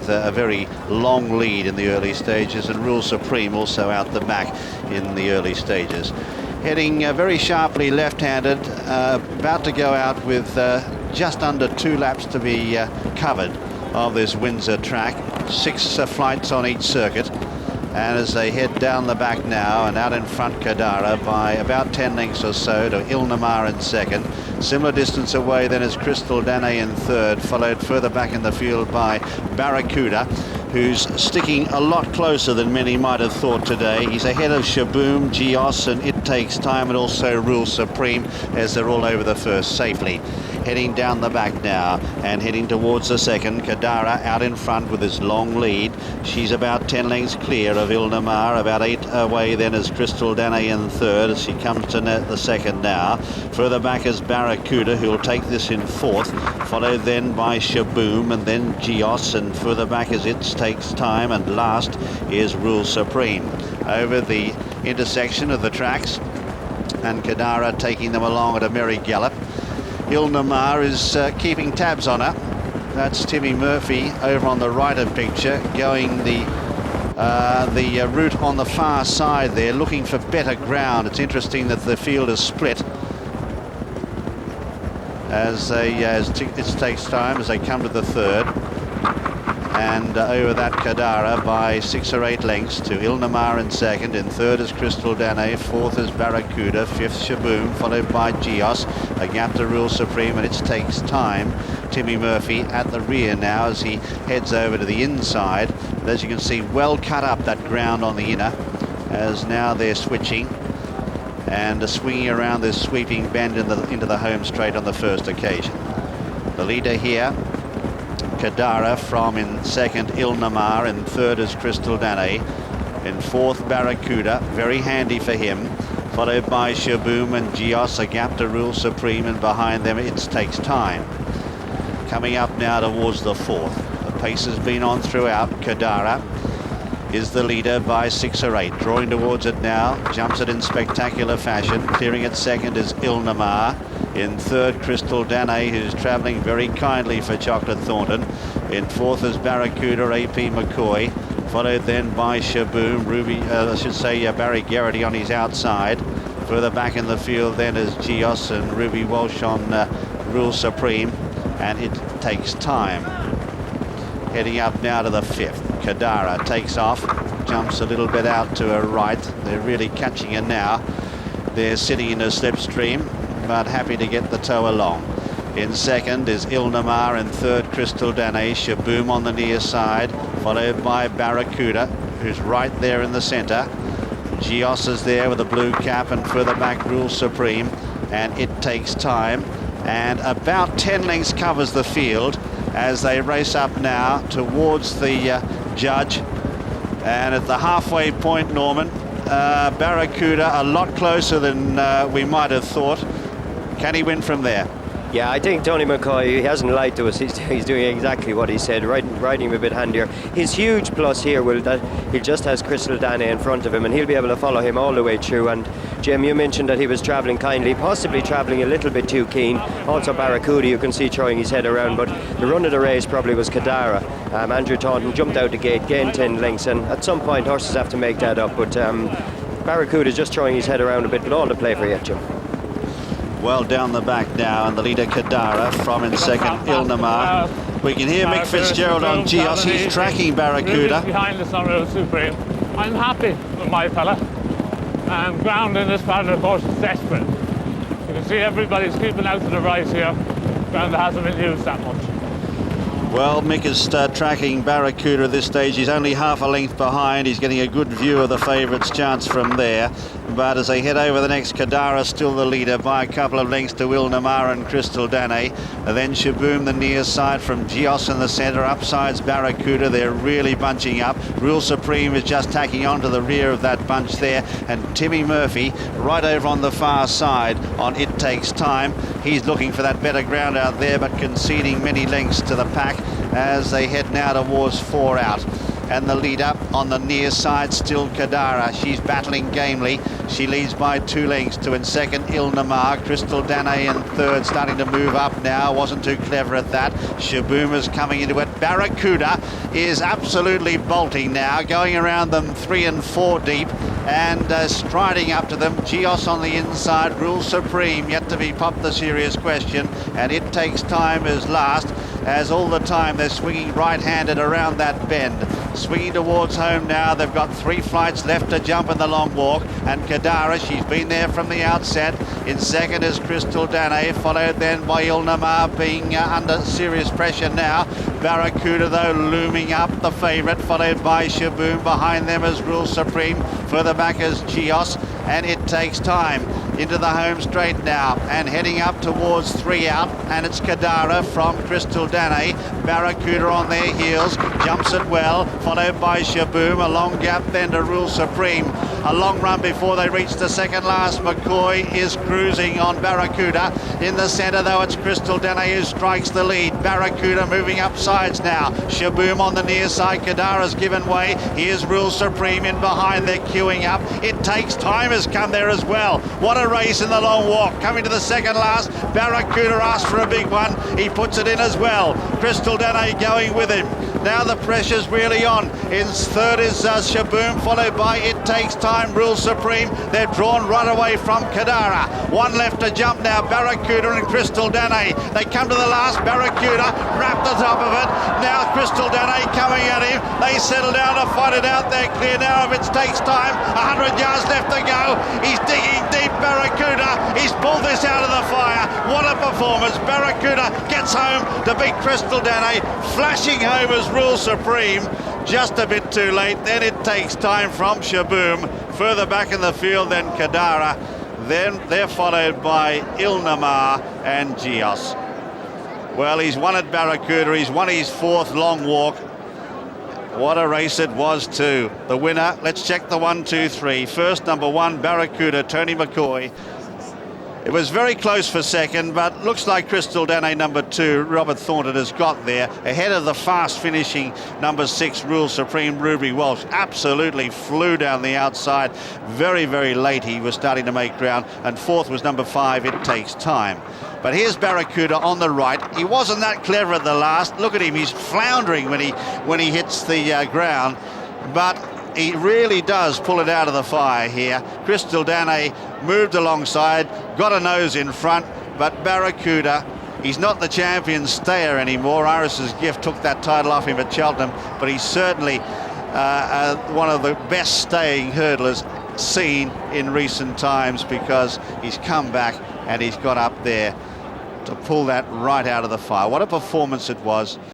with a very long lead in the early stages, and Rule Supreme also out the back in the early stages. Heading very sharply left-handed, about to go out with just under 2 laps to be covered of this Windsor track. 6 flights on each circuit. And as they head down the back now, and out in front Cadara by about 10 lengths or so to Ilnamar in second. Similar distance away then is Crystal Danae in third, followed further back in the field by Baracouda, who's sticking a lot closer than many might have thought today. He's ahead of Shaboom, Geos, and It Takes Time, and also Rule Supreme, as they're all over the first safely. Heading down the back now and heading towards the second. Cadara out in front with his long lead. She's about 10 lengths clear of Ilnamar, about 8 away then is Crystal Danae in third as she comes to the second now. Further back is Baracouda, who'll take this in fourth, followed then by Shaboom and then Geos, and further back is It Takes Time, and last is Rule Supreme. Over the intersection of the tracks, and Cadara taking them along at a merry gallop. Ilnamar is keeping tabs on her. That's Timmy Murphy over on the right of picture, going the route on the far side there, looking for better ground. It's interesting that the field is split as It Takes Time as they come to the third. And over that Cadara by 6 or 8 lengths to Ilnamar in second. In third is Crystal Danae, fourth is Baracouda, fifth Shaboom, followed by Geos, a gap to Rule Supreme, and It Takes Time. Timmy Murphy at the rear now as he heads over to the inside. But as you can see, well cut up that ground on the inner, as now they're switching and swinging around this sweeping bend into the home straight on the first occasion. The leader here, Cadara, from in second Ilnamar, in third is Crystal Danae, in fourth Baracouda, very handy for him, followed by Shaboom and Geos, a gap to Rule Supreme, and behind them It Takes Time. Coming up now towards the fourth. The pace has been on throughout. Cadara is the leader by 6 or 8, drawing towards it now, jumps it in spectacular fashion. Clearing at second is Ilnamar. In third, Crystal Danae, who's travelling very kindly for Chocolate Thornton. In fourth is Baracouda, AP McCoy, followed then by Shaboom, Barry Garrity on his outside. Further back in the field then is Geos and Ruby Walsh on Rule Supreme, and It Takes Time. Heading up now to the fifth. Cadara takes off, jumps a little bit out to her right. They're really catching her now. They're sitting in a slipstream, but happy to get the tow along. In second is Ilnamar, and third Crystal Danae, Shaboom on the near side, followed by Baracouda, who's right there in the centre. Geos is there with a blue cap, and further back Rule Supreme, and It Takes Time. And about 10 lengths covers the field as they race up now towards the judge. And at the halfway point, Norman, Baracouda a lot closer than we might have thought. Can he win from there? Yeah, I think Tony McCoy, he hasn't lied to us. He's doing exactly what he said, riding him a bit handier. His huge plus here will that he just has Crystal Danae in front of him, and he'll be able to follow him all the way through. And Jim, you mentioned that he was travelling kindly, possibly travelling a little bit too keen. Also Baracouda, you can see throwing his head around, but the run of the race probably was Cadara. Andrew Taunton jumped out the gate, gained 10 lengths, and at some point horses have to make that up. But Baracouda is just throwing his head around a bit, but all to play for yet, Jim. Well down the back now, and the leader Cadara, from in second Ilnamar. We can hear Mick Fitzgerald on Geos. He's tracking Baracouda. Behind us on Rule Supreme. I'm happy with my fella. Ground in this part of the course is desperate. You can see everybody's keeping out to the right here. Ground that hasn't been used that much. Well, Mick is tracking Baracouda at this stage. He's only half a length behind. He's getting a good view of the favourite's chance from there. But as they head over the next, Cadara still the leader by a couple of lengths to Ilnamar and Crystal Danae. And then Shaboom the near side from Geos in the centre. Upsides Baracouda. They're really bunching up. Rule Supreme is just tacking on to the rear of that bunch there. And Timmy Murphy right over on the far side on It Takes Time. He's looking for that better ground out there, but conceding many lengths to the pack as they head now towards 4 out. And the leader on the near side, still Kadara. She's battling gamely. She leads by 2 lengths to in second, Ilnamar. Crystal Danae in third, starting to move up now. Wasn't too clever at that. Shabuma's coming into it. Baracouda is absolutely bolting now, going around them 3 and 4 deep and striding up to them. Geos on the inside, rules supreme, yet to be popped the serious question. And It Takes Time is last, as all the time they're swinging right-handed around that bend. Swinging towards home now. They've got 3 flights left to jump in the long walk. And Kadara, she's been there from the outset. In second is Crystal Danae, followed then by Ilnamar, being under serious pressure now. Baracouda, though, looming up, the favourite, followed by Shaboom. Behind them is Rule Supreme. Further back is Geos. And It Takes Time into the home straight now, and heading up towards 3 out, and it's Kadara from Crystal Danae. Baracouda on their heels, jumps it well, followed by Shaboom. A long gap then to Rule Supreme. A long run before they reach the second last. McCoy is cruising on Baracouda. In the centre, though, it's Crystal Danae who strikes the lead. Baracouda moving up sides now. Shaboom on the near side. Kadara's given way. Here's Rule Supreme in behind. They're queuing up. It Takes Time has come there as well. What a race in the long walk. Coming to the second last. Baracouda asked for a big one. He puts it in as well. Crystal Danae going with him. Now the pressure's really on. In third is Shaboom, followed by It Takes Time, Rule Supreme. They're drawn right away from Kadara. 1 left to jump now. Baracouda and Crystal Danae. They come to the last. Baracouda wrapped the top of it. Now Crystal Danae coming at him. They settle down to fight it out. They're clear now of It Takes Time. 100 yards left to go. He's digging deep, Baracouda. He's pulled this out of the fire. What a performance. Baracouda gets home to beat Crystal Danae. Flashing home as Rule Supreme. Just a bit too late. Then It Takes Time from Shaboom. Further back in the field than Kadara. Then they're followed by Ilnamar and Geos. Well, he's won at Baracouda. He's won his 4th long walk. What a race it was too. The winner, let's check the 1, 2, 3. First, number 1, Baracouda, Tony McCoy. It was very close for second, but looks like Crystal Danae, number 2, Robert Thornton, has got there, ahead of the fast finishing number 6, Rule Supreme, Ruby Walsh. Absolutely flew down the outside. Very, very late he was starting to make ground. And 4th was number 5, It Takes Time. But here's Baracouda on the right. He wasn't that clever at the last. Look at him, he's floundering when he hits the ground. But he really does pull it out of the fire here. Crystal Danae moved alongside, got a nose in front, but Baracouda, he's not the champion stayer anymore. Iris's Gift took that title off him at Cheltenham, but he's certainly one of the best staying hurdlers seen in recent times, because he's come back and he's got up there to pull that right out of the fire. What a performance it was.